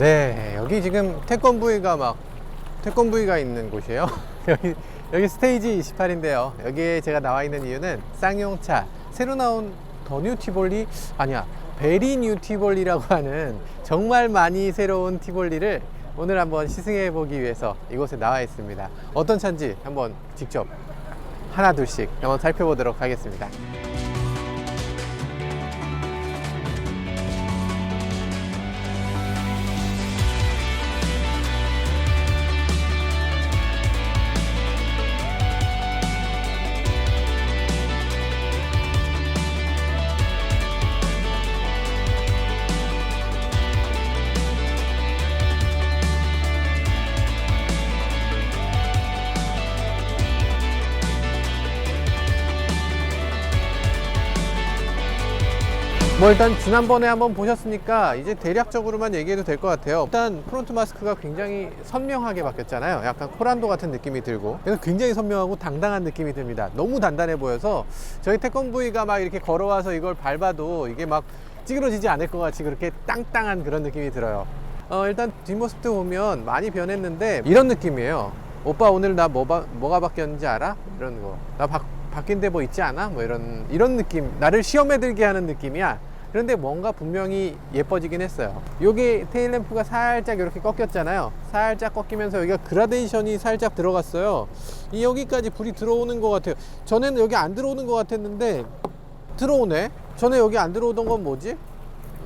네, 여기 지금 태권브이가 있는 곳이에요. 여기 스테이지 28인데요. 여기에 제가 나와 있는 이유는 쌍용차 새로 나온 더 뉴 티볼리, 아니야, 베리 뉴 티볼리라고 하는 정말 많이 새로운 티볼리를 오늘 한번 시승해 보기 위해서 이곳에 나와 있습니다. 어떤 차인지 한번 직접 하나 둘씩 한번 살펴보도록 하겠습니다. 뭐 일단 지난번에 한번 보셨으니까 이제 대략적으로만 얘기해도 될 것 같아요. 일단 프론트 마스크가 굉장히 선명하게 바뀌었잖아요. 약간 코란도 같은 느낌이 들고, 그래서 굉장히 선명하고 당당한 느낌이 듭니다. 너무 단단해 보여서 저희 태권브이가 막 이렇게 걸어와서 이걸 밟아도 이게 막 찌그러지지 않을 것 같이 그렇게 땅땅한 그런 느낌이 들어요. 일단 뒷모습도 보면 많이 변했는데 이런 느낌이에요. 오빠 오늘 나 뭐가 바뀌었는지 알아? 이런 거. 나 바뀐 데 뭐 있지 않아? 뭐 이런 느낌. 나를 시험에 들게 하는 느낌이야. 그런데 뭔가 분명히 예뻐지긴 했어요. 여기 테일램프가 살짝 이렇게 꺾였잖아요. 살짝 꺾이면서 여기가 그라데이션이 살짝 들어갔어요. 여기까지 불이 들어오는 것 같아요. 전에는 여기 안 들어오는 것 같았는데 들어오네. 전에 여기 안 들어오던 건 뭐지?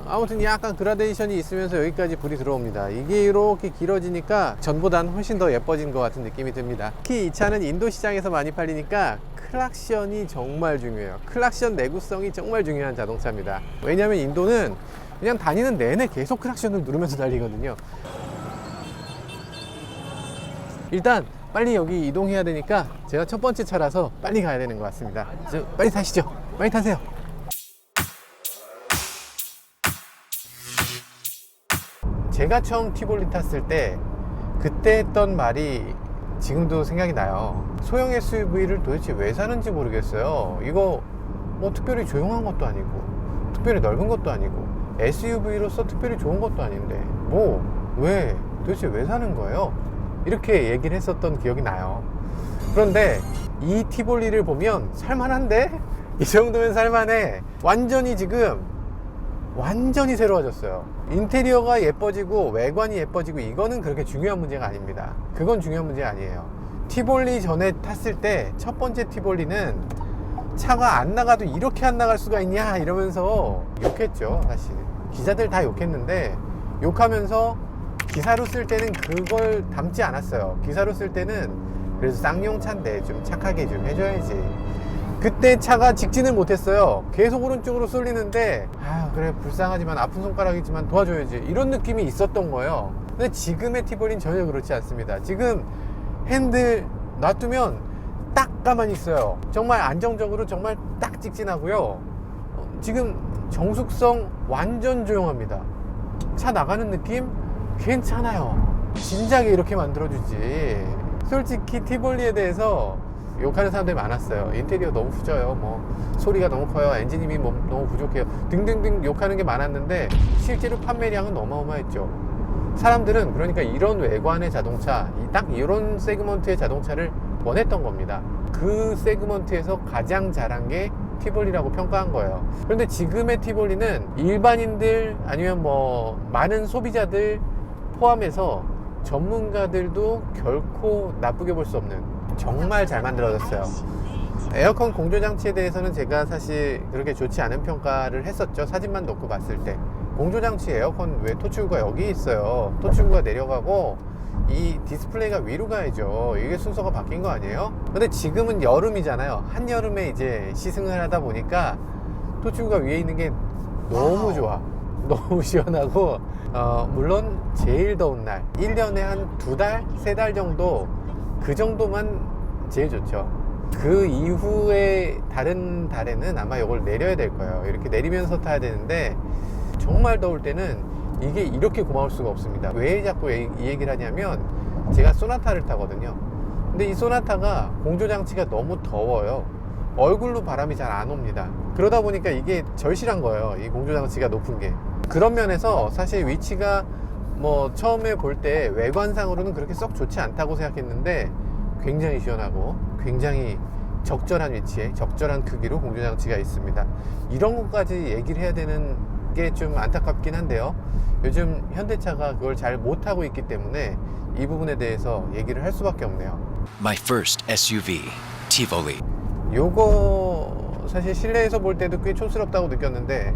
아무튼 약간 그라데이션이 있으면서 여기까지 불이 들어옵니다. 이게 이렇게 길어지니까 전보다는 훨씬 더 예뻐진 것 같은 느낌이 듭니다. 특히 이 차는 인도 시장에서 많이 팔리니까 클락션이 정말 중요해요. 클락션 내구성이 정말 중요한 자동차입니다. 왜냐하면 인도는 그냥 다니는 내내 계속 클락션을 누르면서 달리거든요. 일단 빨리 여기 이동해야 되니까 제가 첫 번째 차라서 빨리 가야 되는 것 같습니다. 빨리 타시죠. 빨리 타세요. 제가 처음 티볼리 탔을 때 그때 했던 말이 지금도 생각이 나요. 소형 SUV를 도대체 왜 사는지 모르겠어요. 이거 뭐 특별히 조용한 것도 아니고 특별히 넓은 것도 아니고 SUV로서 특별히 좋은 것도 아닌데 도대체 왜 사는 거예요? 이렇게 얘기를 했었던 기억이 나요. 그런데 이 티볼리를 보면 살만한데? 이 정도면 살만해. 완전히 새로워졌어요. 인테리어가 예뻐지고 외관이 예뻐지고 이거는 그렇게 중요한 문제가 아닙니다. 그건 중요한 문제 아니에요. 티볼리 전에 탔을 때 첫 번째 티볼리는 차가 안 나가도 이렇게 안 나갈 수가 있냐 이러면서 욕했죠. 사실 기사들 다 욕했는데, 욕하면서 기사로 쓸 때는 그걸 담지 않았어요. 기사로 쓸 때는 그래서 쌍용차인데 좀 착하게 좀 해줘야지. 그때 차가 직진을 못했어요. 계속 오른쪽으로 쏠리는데 그래 불쌍하지만 아픈 손가락이지만 도와줘야지, 이런 느낌이 있었던 거예요. 근데 지금의 티볼리는 전혀 그렇지 않습니다. 지금 핸들 놔두면 딱 가만히 있어요. 정말 안정적으로 정말 딱 직진하고요. 지금 정숙성 완전 조용합니다. 차 나가는 느낌 괜찮아요. 진작에 이렇게 만들어주지. 솔직히 티볼리에 대해서 욕하는 사람들이 많았어요. 인테리어 너무 후져요, 소리가 너무 커요, 엔진음이 너무 부족해요 등등등 욕하는 게 많았는데 실제로 판매량은 어마어마했죠. 사람들은 그러니까 이런 외관의 자동차, 딱 이런 세그먼트의 자동차를 원했던 겁니다. 그 세그먼트에서 가장 잘한 게 티볼리라고 평가한 거예요. 그런데 지금의 티볼리는 일반인들 아니면 많은 소비자들 포함해서 전문가들도 결코 나쁘게 볼 수 없는 정말 잘 만들어졌어요. 에어컨 공조장치에 대해서는 제가 사실 그렇게 좋지 않은 평가를 했었죠. 사진만 놓고 봤을 때 공조장치 에어컨 왜 토출구가 여기 있어요. 토출구가 내려가고 이 디스플레이가 위로 가야죠. 이게 순서가 바뀐 거 아니에요? 근데 지금은 여름이잖아요. 한여름에 이제 시승을 하다 보니까 토출구가 위에 있는 게 너무 좋아. 너무 시원하고 물론 제일 더운 날 1년에 한 2달, 3달 정도, 그 정도만 제일 좋죠. 그 이후에 다른 달에는 아마 이걸 내려야 될 거예요. 이렇게 내리면서 타야 되는데 정말 더울 때는 이게 이렇게 고마울 수가 없습니다. 왜 자꾸 이 얘기를 하냐면 제가 소나타를 타거든요. 근데 이 소나타가 공조장치가 너무 더워요. 얼굴로 바람이 잘 안 옵니다. 그러다 보니까 이게 절실한 거예요. 이 공조장치가 높은 게. 그런 면에서 사실 위치가 뭐 처음에 볼 때 외관상으로는 그렇게 썩 좋지 않다고 생각했는데 굉장히 시원하고 굉장히 적절한 위치에 적절한 크기로 공조장치가 있습니다. 이런 것까지 얘기를 해야 되는 게 좀 안타깝긴 한데요. 요즘 현대차가 그걸 잘 못하고 있기 때문에 이 부분에 대해서 얘기를 할 수밖에 없네요. My first SUV, Tivoli. 요거 사실 실내에서 볼 때도 꽤 촌스럽다고 느꼈는데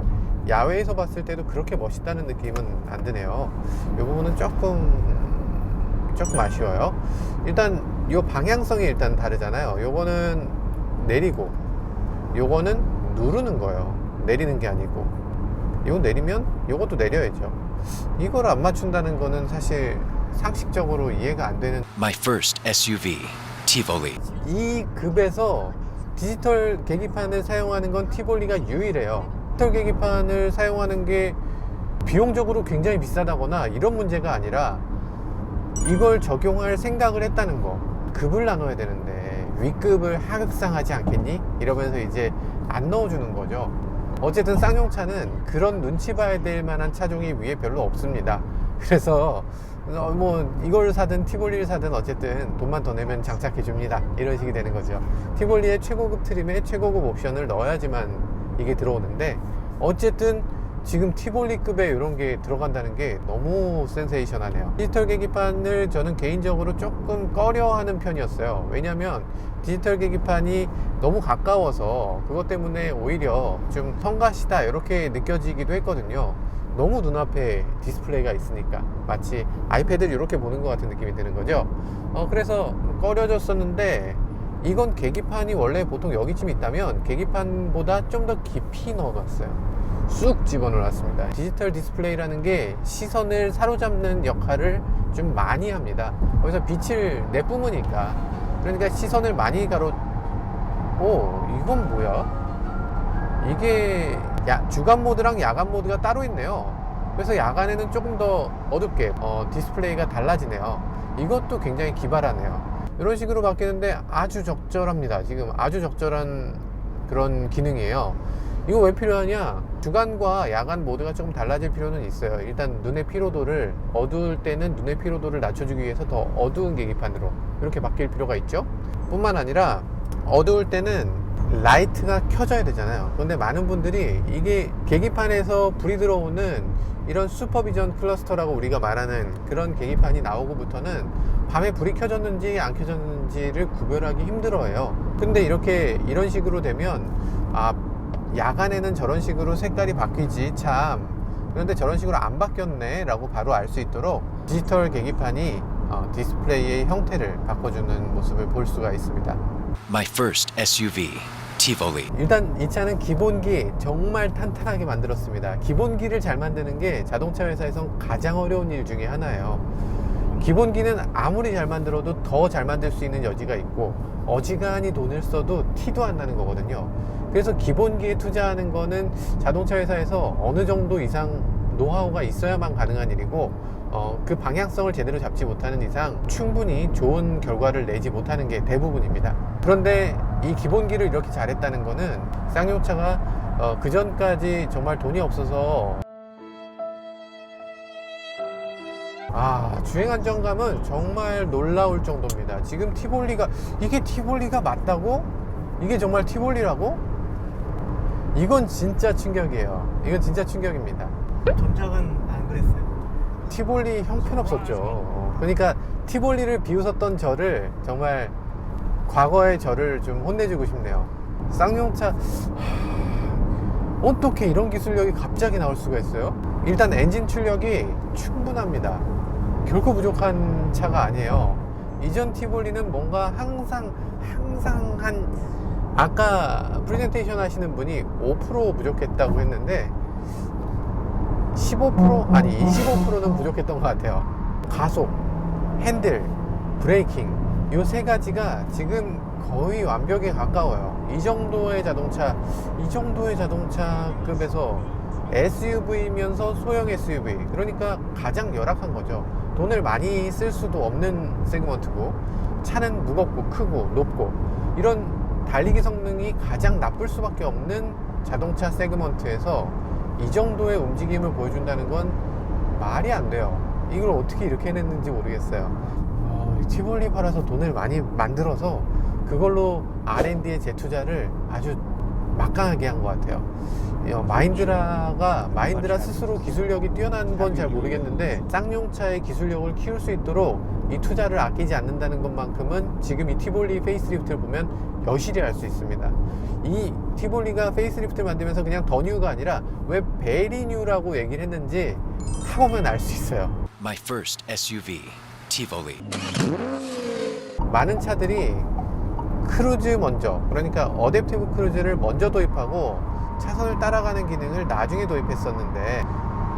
야외에서 봤을 때도 그렇게 멋있다는 느낌은 안 드네요. 이 부분은 조금 아쉬워요. 일단 요 방향성이 일단 다르잖아요. 요거는 내리고 요거는 누르는 거예요. 내리는 게 아니고, 이거 내리면 요것도 내려야죠. 이걸 안 맞춘다는 거는 사실 상식적으로 이해가 안 되는. My first SUV, Tivoli. 이 급에서 디지털 계기판을 사용하는 건 티볼리가 유일해요. 디지털 계기판을 사용하는 게 비용적으로 굉장히 비싸다거나 이런 문제가 아니라 이걸 적용할 생각을 했다는 거. 급을 나눠야 되는데 윗급을 하극상하지 않겠니? 이러면서 이제 안 넣어주는 거죠. 어쨌든 쌍용차는 그런 눈치 봐야 될 만한 차종이 위에 별로 없습니다. 그래서 뭐 이걸 사든 티볼리를 사든 어쨌든 돈만 더 내면 장착해 줍니다. 이런 식이 되는 거죠. 티볼리의 최고급 트림에 최고급 옵션을 넣어야지만 이게 들어오는데, 어쨌든 지금 티볼리급에 이런 게 들어간다는 게 너무 센세이션하네요. 디지털 계기판을 저는 개인적으로 조금 꺼려하는 편이었어요. 왜냐면 디지털 계기판이 너무 가까워서 그것 때문에 오히려 좀 성가시다 이렇게 느껴지기도 했거든요. 너무 눈앞에 디스플레이가 있으니까 마치 아이패드를 이렇게 보는 것 같은 느낌이 드는 거죠. 그래서 꺼려졌었는데, 이건 계기판이 원래 보통 여기쯤 있다면 계기판보다 좀 더 깊이 넣어놨어요. 쑥 집어넣었습니다. 디지털 디스플레이라는 게 시선을 사로잡는 역할을 좀 많이 합니다. 거기서 빛을 내뿜으니까, 그러니까 시선을 많이 이건 뭐야? 이게 주간 모드랑 야간 모드가 따로 있네요. 그래서 야간에는 조금 더 어둡게 디스플레이가 달라지네요. 이것도 굉장히 기발하네요. 이런 식으로 바뀌는데 아주 적절합니다. 지금 아주 적절한 그런 기능이에요. 이거 왜 필요하냐? 주간과 야간 모드가 조금 달라질 필요는 있어요. 일단 눈의 피로도를, 어두울 때는 눈의 피로도를 낮춰주기 위해서 더 어두운 계기판으로 이렇게 바뀔 필요가 있죠. 뿐만 아니라 어두울 때는 라이트가 켜져야 되잖아요. 그런데 많은 분들이 이게 계기판에서 불이 들어오는 이런 슈퍼비전 클러스터라고 우리가 말하는 그런 계기판이 나오고부터는 밤에 불이 켜졌는지 안 켜졌는지를 구별하기 힘들어해요. 근데 이런 식으로 되면 야간에는 저런 식으로 색깔이 바뀌지 참, 그런데 저런 식으로 안 바뀌었네 라고 바로 알 수 있도록 디지털 계기판이 디스플레이의 형태를 바꿔주는 모습을 볼 수가 있습니다. My first SUV, Tivoli. 일단 이 차는 기본기 정말 탄탄하게 만들었습니다. 기본기를 잘 만드는 게 자동차 회사에선 가장 어려운 일 중에 하나예요. 기본기는 아무리 잘 만들어도 더 잘 만들 수 있는 여지가 있고, 어지간히 돈을 써도 티도 안 나는 거거든요. 그래서 기본기에 투자하는 거는 자동차 회사에서 어느 정도 이상 노하우가 있어야만 가능한 일이고, 그 방향성을 제대로 잡지 못하는 이상 충분히 좋은 결과를 내지 못하는 게 대부분입니다. 그런데 이 기본기를 이렇게 잘했다는 거는 쌍용차가 그 전까지 정말 돈이 없어서 주행 안정감은 정말 놀라울 정도입니다. 지금 이게 티볼리가 맞다고? 이게 정말 티볼리라고? 이건 진짜 충격이에요. 이건 진짜 충격입니다. 전작은 안 그랬어요. 티볼리 형편없었죠. 그러니까 티볼리를 비웃었던 저를, 정말 과거의 저를 좀 혼내주고 싶네요. 쌍용차 어떻게 이런 기술력이 갑자기 나올 수가 있어요? 일단 엔진 출력이 충분합니다. 결코 부족한 차가 아니에요. 이전 티볼리는 뭔가 항상 아까 프레젠테이션 하시는 분이 5% 부족했다고 했는데 25%는 부족했던 것 같아요. 가속, 핸들, 브레이킹, 이 세 가지가 지금 거의 완벽에 가까워요. 이 정도의 자동차급에서 SUV면서 소형 SUV, 그러니까 가장 열악한 거죠. 돈을 많이 쓸 수도 없는 세그먼트고, 차는 무겁고 크고 높고, 이런 달리기 성능이 가장 나쁠 수밖에 없는 자동차 세그먼트에서 이 정도의 움직임을 보여준다는 건 말이 안 돼요. 이걸 어떻게 이렇게 해냈는지 모르겠어요. 티볼리 팔아서 돈을 많이 만들어서 그걸로 R&D에 재투자를 아주 막강하게 한 것 같아요. 마인드라 스스로 기술력이 뛰어난 건 잘 모르겠는데 쌍용차의 기술력을 키울 수 있도록 이 투자를 아끼지 않는다는 것만큼은 지금 이 티볼리 페이스리프트를 보면 여실히 알 수 있습니다. 이 티볼리가 페이스리프트를 만들면서 그냥 더 뉴가 아니라 왜 베리 뉴라고 얘기를 했는지 타보면 알 수 있어요. My first SUV, Tivoli. 많은 차들이 크루즈 먼저, 그러니까 어댑티브 크루즈를 먼저 도입하고 차선을 따라가는 기능을 나중에 도입했었는데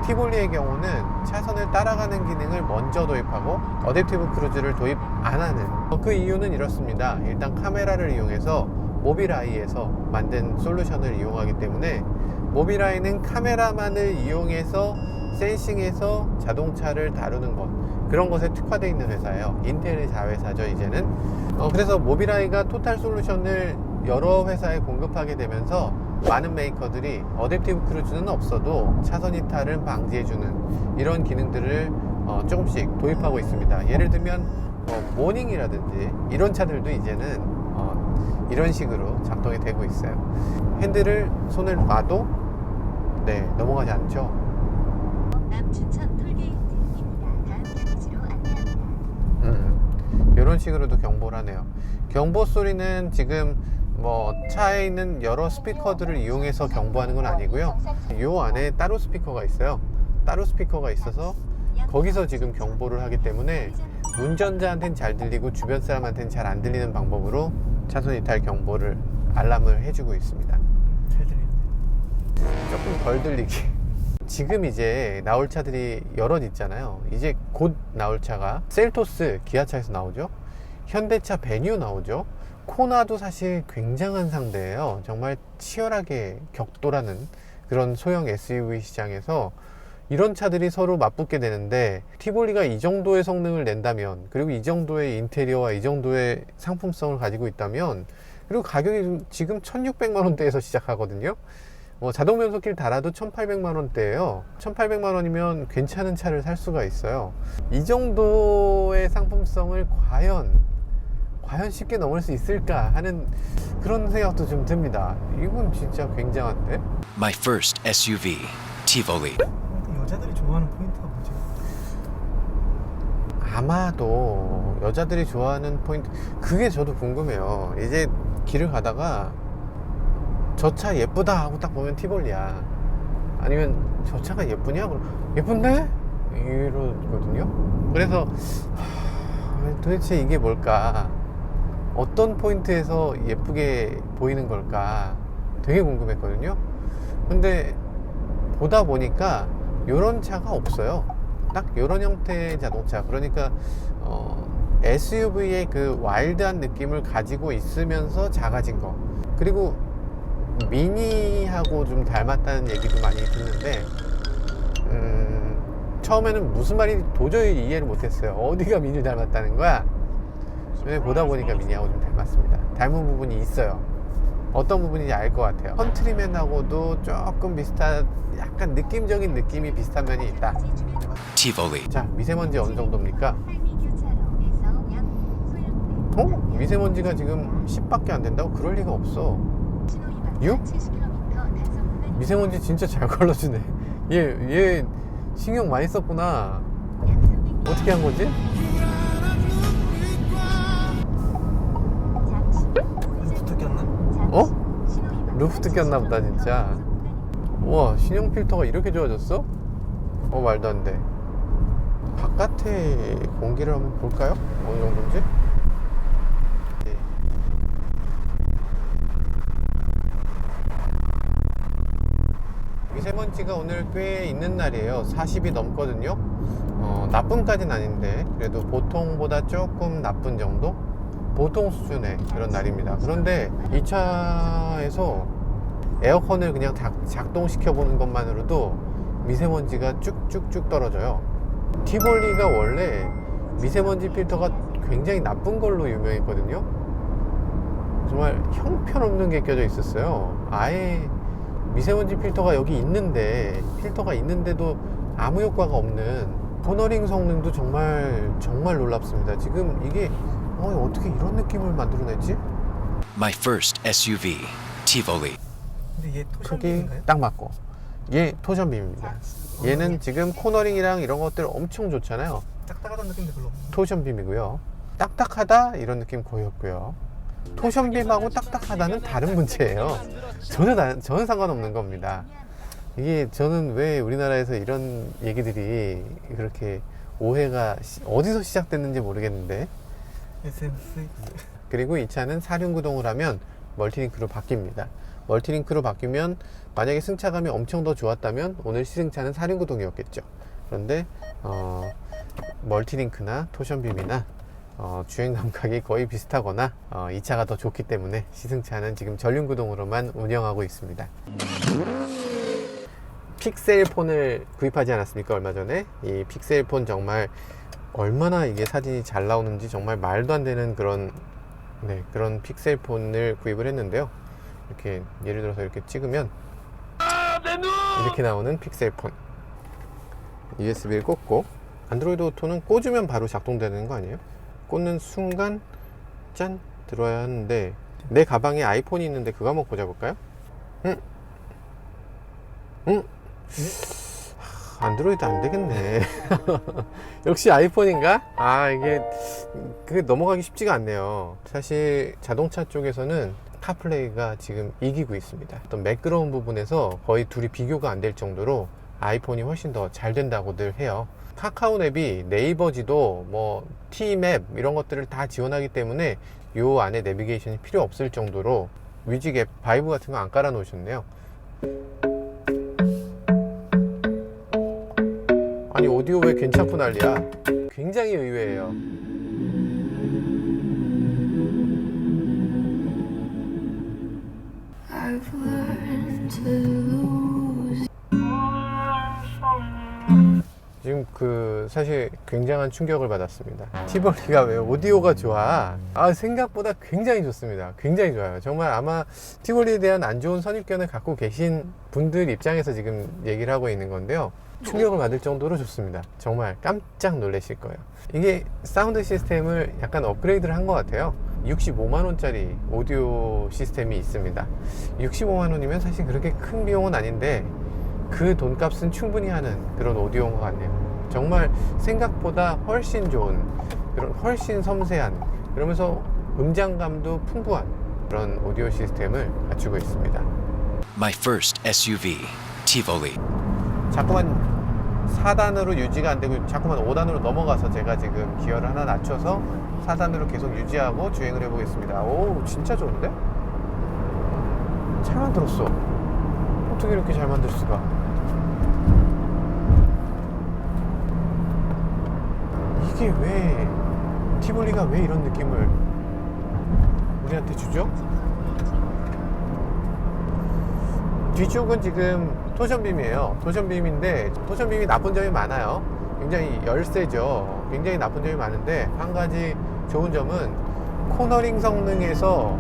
티볼리의 경우는 차선을 따라가는 기능을 먼저 도입하고 어댑티브 크루즈를 도입 안 하는, 그 이유는 이렇습니다. 일단 카메라를 이용해서 모빌아이에서 만든 솔루션을 이용하기 때문에 모빌아이는 카메라만을 이용해서 센싱해서 자동차를 다루는 것, 그런 것에 특화되어 있는 회사예요. 인텔의 자회사죠 이제는. 그래서 모빌아이가 토탈 솔루션을 여러 회사에 공급하게 되면서 많은 메이커들이 어댑티브 크루즈는 없어도 차선 이탈을 방지해주는 이런 기능들을 조금씩 도입하고 있습니다. 예를 들면 모닝이라든지 이런 차들도 이제는 이런 식으로 작동이 되고 있어요. 핸들을 손을 놔도 넘어가지 않죠. 남춘천 톨게이트입니다. 다음 경지로 안내합니다. 이런 식으로도 경보를 하네요. 경보 소리는 지금 차에 있는 여러 스피커들을 이용해서 경보하는 건 아니고요. 요 안에 따로 스피커가 있어요. 따로 스피커가 있어서 거기서 지금 경보를 하기 때문에 운전자한테는 잘 들리고 주변 사람한테는 잘 안 들리는 방법으로 차선 이탈 경보를 알람을 해주고 있습니다. 잘 들리네. 조금 덜 들리게. 지금 이제 나올 차들이 여럿 있잖아요. 이제 곧 나올 차가 셀토스 기아차에서 나오죠. 현대차 베뉴 나오죠. 코나도 사실 굉장한 상대예요. 정말 치열하게 격돌하는 그런 소형 SUV 시장에서 이런 차들이 서로 맞붙게 되는데, 티볼리가 이 정도의 성능을 낸다면, 그리고 이 정도의 인테리어와 이 정도의 상품성을 가지고 있다면, 그리고 가격이 지금 1600만 원대에서 시작하거든요. 자동 변속기를 달아도 1800만 원대예요. 1800만 원이면 괜찮은 차를 살 수가 있어요. 이 정도의 상품성을 과연 쉽게 넘을 수 있을까 하는 그런 생각도 좀 듭니다. 이건 진짜 굉장한데? My first SUV, Tivoli. 여자들이 좋아하는 포인트가 뭐지? 아마도 여자들이 좋아하는 포인트, 그게 저도 궁금해요. 이제 길을 가다가 저 차 예쁘다 하고 딱 보면 티볼리야. 아니면 저 차가 예쁘냐? 그럼 예쁜데? 이러거든요. 그래서 도대체 이게 뭘까? 어떤 포인트에서 예쁘게 보이는 걸까? 되게 궁금했거든요. 근데 보다 보니까 요런 차가 없어요. 딱 요런 형태의 자동차, 그러니까 SUV의 그 와일드한 느낌을 가지고 있으면서 작아진 거, 그리고 미니하고 좀 닮았다는 얘기도 많이 듣는데 처음에는 무슨 말인지 도저히 이해를 못했어요. 어디가 미니를 닮았다는 거야? 근데 보다 보니까 미니하고 좀 닮았습니다. 닮은 부분이 있어요. 어떤 부분인지 알 것 같아요. 컨트리맨하고도 조금 비슷한, 약간 느낌적인 느낌이 비슷한 면이 있다. Tivoli. 자, 미세먼지 어느 정도입니까? 미세먼지가 지금 10밖에 안 된다고? 그럴 리가 없어. 6? 미세먼지 진짜 잘 걸러주네. 얘 신경 많이 썼구나. 어떻게 한 거지? 루프트 꼈나? 루프트 꼈나 보다 진짜. 우와, 신형 필터가 이렇게 좋아졌어? 말도 안 돼. 바깥의 공기를 한번 볼까요? 어느 정도인지? 미세먼지가 오늘 꽤 있는 날이에요. 40이 넘거든요. 나쁨까지는 아닌데 그래도 보통보다 조금 나쁜 정도? 보통 수준의 그런 날입니다. 그런데 이 차에서 에어컨을 그냥 작동시켜 보는 것만으로도 미세먼지가 쭉쭉쭉 떨어져요. 티볼리가 원래 미세먼지 필터가 굉장히 나쁜 걸로 유명했거든요. 정말 형편없는 게 껴져 있었어요. 아예 미세먼지 필터가 여기 있는데, 필터가 있는데도 아무 효과가 없는 코너링 성능도 정말 놀랍습니다. 지금 이게 어떻게 이런 느낌을 만들어냈지? My first SUV, Tivoli. 근데 얘 크기 토션인가요? 딱 맞고 얘 토션빔입니다. 얘는 지금 코너링이랑 이런 것들 엄청 좋잖아요. 딱딱하다는 느낌도 별로 없네. 토션빔이고요. 딱딱하다 이런 느낌 거의 없고요. 토션빔하고 딱딱하다는 다른 문제예요. 저는 상관없는 겁니다. 이게 저는 왜 우리나라에서 이런 얘기들이 그렇게 오해가 어디서 시작됐는지 모르겠는데, SM6 그리고 이 차는 4륜구동을 하면 멀티링크로 바뀝니다. 멀티링크로 바뀌면 만약에 승차감이 엄청 더 좋았다면 오늘 시승차는 4륜구동이었겠죠. 그런데 멀티링크나 토션빔이나 주행 감각이 거의 비슷하거나 이 차가 더 좋기 때문에 시승차는 지금 전륜구동으로만 운영하고 있습니다. 픽셀폰을 구입하지 않았습니까? 얼마 전에. 이 픽셀폰 정말 얼마나 이게 사진이 잘 나오는지 정말 말도 안 되는 그런 픽셀폰을 구입을 했는데요. 이렇게 예를 들어서 이렇게 찍으면 이렇게 나오는 픽셀폰. USB를 꽂고, 안드로이드 오토는 꽂으면 바로 작동되는 거 아니에요? 꽂는 순간 짠 들어야 하는데, 내 가방에 아이폰이 있는데 그거 한번 꽂아볼까요? 안드로이드 안 되겠네. 역시 아이폰인가? 이게 그게 넘어가기 쉽지가 않네요. 사실 자동차 쪽에서는 카플레이가 지금 이기고 있습니다. 어떤 매끄러운 부분에서 거의 둘이 비교가 안 될 정도로 아이폰이 훨씬 더 잘 된다고들 해요. 카카오 앱이 네이버지도 뭐 T맵 이런 것들을 다 지원하기 때문에 요 안에 내비게이션이 필요 없을 정도로 뮤직 앱 바이브 같은 거 안 깔아 놓으셨네요. 아니 오디오 왜 괜찮고 난리야. 굉장히 의외예요. 지금 사실 굉장한 충격을 받았습니다. 티볼리가 왜 오디오가 좋아? 생각보다 굉장히 좋습니다. 굉장히 좋아요. 정말 아마 티볼리에 대한 안 좋은 선입견을 갖고 계신 분들 입장에서 지금 얘기를 하고 있는 건데요. 충격을 받을 정도로 좋습니다. 정말 깜짝 놀라실 거예요. 이게 사운드 시스템을 약간 업그레이드를 한 것 같아요. 65만원짜리 오디오 시스템이 있습니다. 65만원이면 사실 그렇게 큰 비용은 아닌데 그 돈값은 충분히 하는 그런 오디오인 것 같네요. 정말 생각보다 훨씬 좋은, 그런 훨씬 섬세한, 그러면서 음장감도 풍부한 그런 오디오 시스템을 갖추고 있습니다. My first SUV, Tivoli. 자꾸만 4단으로 유지가 안 되고 자꾸만 5단으로 넘어가서 제가 지금 기어를 하나 낮춰서 4단으로 계속 유지하고 주행을 해보겠습니다. 오, 진짜 좋은데? 잘 만들었어. 어떻게 이렇게 잘 만들 수가? 이게 왜, 티볼리가 왜 이런 느낌을 우리한테 주죠? 뒤쪽은 지금 토션빔이에요. 토션빔인데 토션빔이 나쁜 점이 많아요. 굉장히 열세죠. 굉장히 나쁜 점이 많은데 한 가지 좋은 점은 코너링 성능에서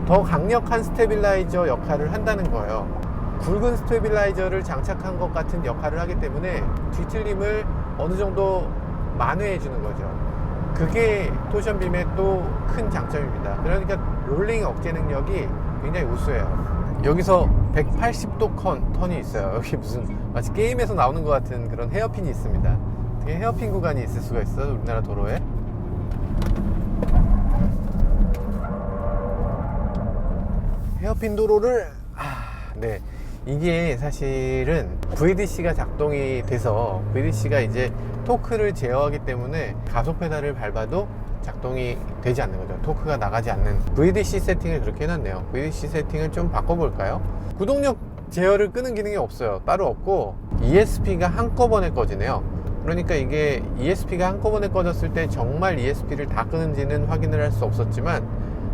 더 강력한 스테빌라이저 역할을 한다는 거예요. 굵은 스테빌라이저를 장착한 것 같은 역할을 하기 때문에 뒤틀림을 어느 정도 만회해 주는 거죠. 그게 토션빔의 또 큰 장점입니다. 그러니까 롤링 억제 능력이 굉장히 우수해요. 여기서 180도 턴이 있어요. 여기 무슨 마치 게임에서 나오는 것 같은 그런 헤어핀이 있습니다. 어떻게 헤어핀 구간이 있을 수가 있어요, 우리나라 도로에? 헤어핀 도로를 네, 이게 사실은 VDC가 작동이 돼서 VDC가 이제 토크를 제어하기 때문에 가속 페달을 밟아도 작동이 되지 않는 거죠. 토크가 나가지 않는 VDC 세팅을 그렇게 해놨네요. VDC 세팅을 좀 바꿔볼까요? 구동력 제어를 끄는 기능이 없어요. 따로 없고 ESP가 한꺼번에 꺼지네요. 그러니까 이게 ESP가 한꺼번에 꺼졌을 때 정말 ESP를 다 끄는지는 확인을 할 수 없었지만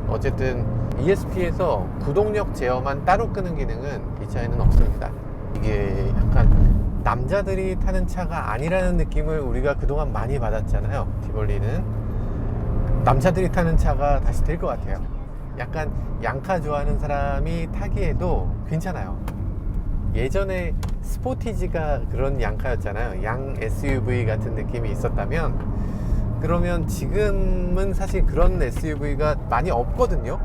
어쨌든 ESP에서 구동력 제어만 따로 끄는 기능은 이 차에는 없습니다. 이게 약간 남자들이 타는 차가 아니라는 느낌을 우리가 그동안 많이 받았잖아요. 티볼리는 남자들이 타는 차가 다시 될 것 같아요. 약간 양카 좋아하는 사람이 타기에도 괜찮아요. 예전에 스포티지가 그런 양카였잖아요. 양 SUV 같은 느낌이 있었다면, 그러면 지금은 사실 그런 SUV가 많이 없거든요.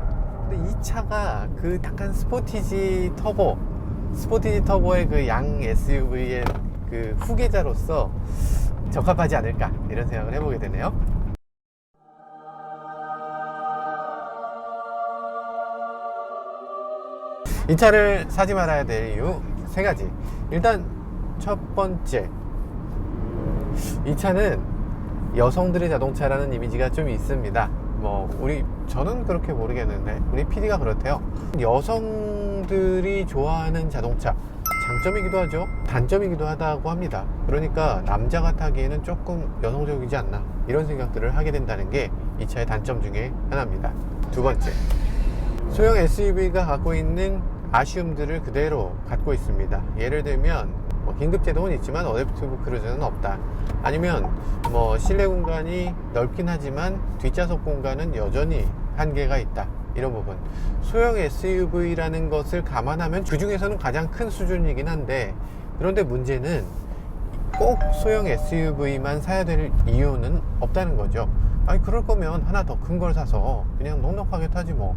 근데 이 차가 그 약간 스포티지 터보의 그 양 SUV의 그 후계자로서 적합하지 않을까, 이런 생각을 해보게 되네요. 이 차를 사지 말아야 될 이유 3가지. 일단 첫 번째, 이 차는 여성들의 자동차라는 이미지가 좀 있습니다. 저는 그렇게 모르겠는데 우리 PD가 그렇대요. 여성들이 좋아하는 자동차, 장점이기도 하죠, 단점이기도 하다고 합니다. 그러니까 남자가 타기에는 조금 여성적이지 않나, 이런 생각들을 하게 된다는 게 이 차의 단점 중에 하나입니다. 두 번째, 소형 SUV가 갖고 있는 아쉬움들을 그대로 갖고 있습니다. 예를 들면 긴급제동은 있지만 어댑티브 크루즈는 없다. 아니면 실내 공간이 넓긴 하지만 뒷좌석 공간은 여전히 한계가 있다. 이런 부분. 소형 SUV라는 것을 감안하면 그 중에서는 가장 큰 수준이긴 한데, 그런데 문제는 꼭 소형 SUV만 사야 될 이유는 없다는 거죠. 아니, 그럴 거면 하나 더 큰 걸 사서 그냥 넉넉하게 타지 뭐,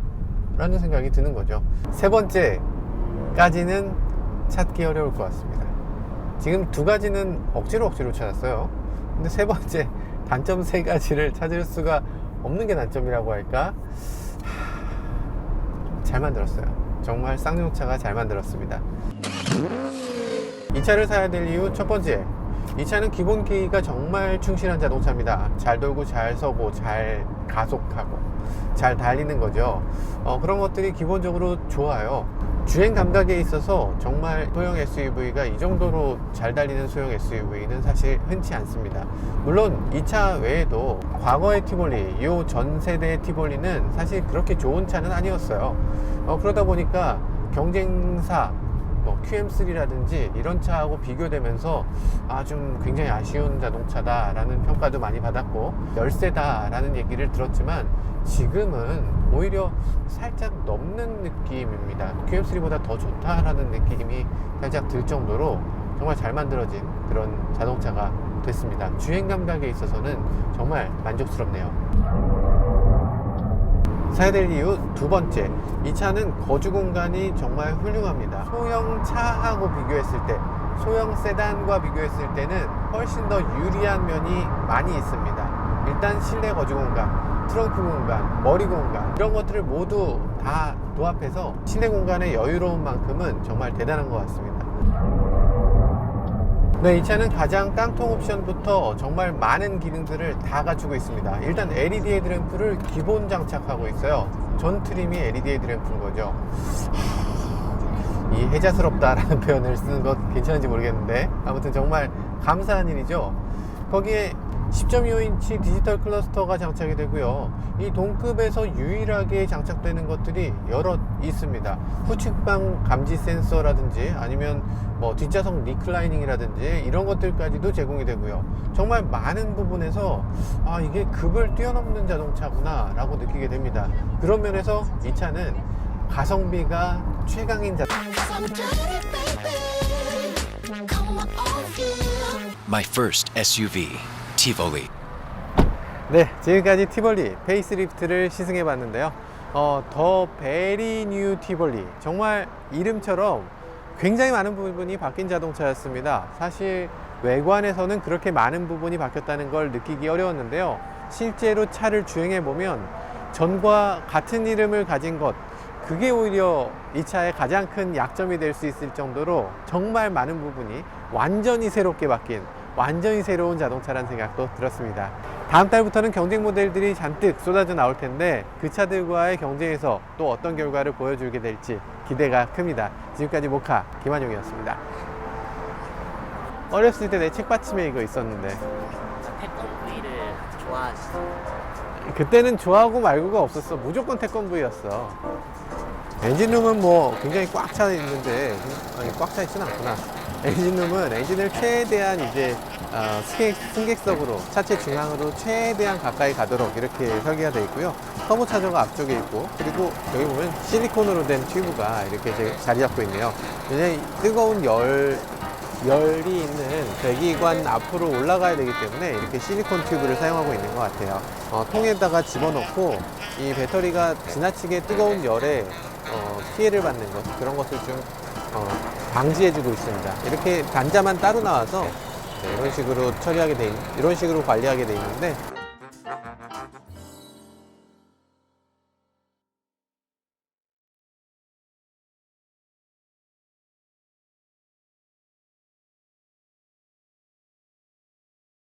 라는 생각이 드는 거죠. 세 번째까지는 찾기 어려울 것 같습니다. 지금 2가지는 억지로 찾았어요. 근데 세 번째, 단점 3가지를 찾을 수가 없는 게 단점이라고 할까? 잘 만들었어요. 정말 쌍용차가 잘 만들었습니다. 이 차를 사야 될 이유 첫 번째, 이 차는 기본기가 정말 충실한 자동차입니다. 잘 돌고 잘 서고 잘 가속하고 잘 달리는 거죠. 그런 것들이 기본적으로 좋아요. 주행 감각에 있어서 정말 소형 SUV가 이 정도로 잘 달리는 소형 SUV는 사실 흔치 않습니다. 물론 이 차 외에도 과거의 티볼리, 이 전 세대의 티볼리는 사실 그렇게 좋은 차는 아니었어요. 그러다 보니까 경쟁사 QM3라든지 이런 차하고 비교되면서 좀 굉장히 아쉬운 자동차다 라는 평가도 많이 받았고, 열세다 라는 얘기를 들었지만 지금은 오히려 살짝 넘는 느낌입니다. QM3보다 더 좋다라는 느낌이 살짝 들 정도로 정말 잘 만들어진 그런 자동차가 됐습니다. 주행 감각에 있어서는 정말 만족스럽네요. 사야 될 이유 두 번째, 이 차는 거주 공간이 정말 훌륭합니다. 소형 차하고 비교했을 때, 소형 세단과 비교했을 때는 훨씬 더 유리한 면이 많이 있습니다. 일단 실내 거주 공간, 트렁크 공간, 머리 공간, 이런 것들을 모두 다 도합해서 실내 공간의 여유로운 만큼은 정말 대단한 것 같습니다. 네, 이 차는 가장 깡통 옵션부터 정말 많은 기능들을 다 갖추고 있습니다. 일단 LED 헤드램프를 기본 장착하고 있어요. 전 트림이 LED 헤드램프인 거죠. 이 해자스럽다라는 표현을 쓰는 것 괜찮은지 모르겠는데, 아무튼 정말 감사한 일이죠. 거기에 10.25인치 디지털 클러스터가 장착이 되고요. 이 동급에서 유일하게 장착되는 것들이 여럿 있습니다. 후측방 감지 센서라든지 아니면 뒷좌석 리클라이닝이라든지 이런 것들까지도 제공이 되고요. 정말 많은 부분에서 이게 급을 뛰어넘는 자동차구나 라고 느끼게 됩니다. 그런 면에서 이 차는 가성비가 최강인 My first SUV, Tivoli. 네, 지금까지 티볼리 페이스리프트를 시승해 봤는데요. 더 베리 뉴 티볼리, 정말 이름처럼 굉장히 많은 부분이 바뀐 자동차였습니다. 사실 외관에서는 그렇게 많은 부분이 바뀌었다는 걸 느끼기 어려웠는데요. 실제로 차를 주행해 보면 전과 같은 이름을 가진 것, 그게 오히려 이 차의 가장 큰 약점이 될 수 있을 정도로 정말 많은 부분이 완전히 새롭게 바뀐, 완전히 새로운 자동차라는 생각도 들었습니다. 다음 달부터는 경쟁 모델들이 잔뜩 쏟아져 나올 텐데, 그 차들과의 경쟁에서 또 어떤 결과를 보여주게 될지 기대가 큽니다. 지금까지 모카 김한용이었습니다. 어렸을 때 내 책받침에 이거 있었는데, 태권브이를 좋아하시죠? 그때는 좋아하고 말고가 없었어. 무조건 태권브이였어. 엔진룸은 굉장히 꽉 차 있는데, 아니 꽉 차 있진 않구나. 엔진룸은 엔진을 최대한 이제 승객석으로 차체 중앙으로 최대한 가까이 가도록 이렇게 설계가 되어 있고요. 터보 차저가 앞쪽에 있고, 그리고 여기 보면 실리콘으로 된 튜브가 이렇게 자리 잡고 있네요. 왜냐면 뜨거운 열이 있는 배기관 앞으로 올라가야 되기 때문에 이렇게 실리콘 튜브를 사용하고 있는 것 같아요. 통에다가 집어넣고 이 배터리가 지나치게 뜨거운 열에 피해를 받는 것, 그런 것을 좀 방지해주고 있습니다. 이렇게 단자만 따로 나와서 이런 식으로 이런 식으로 관리하게 돼 있는데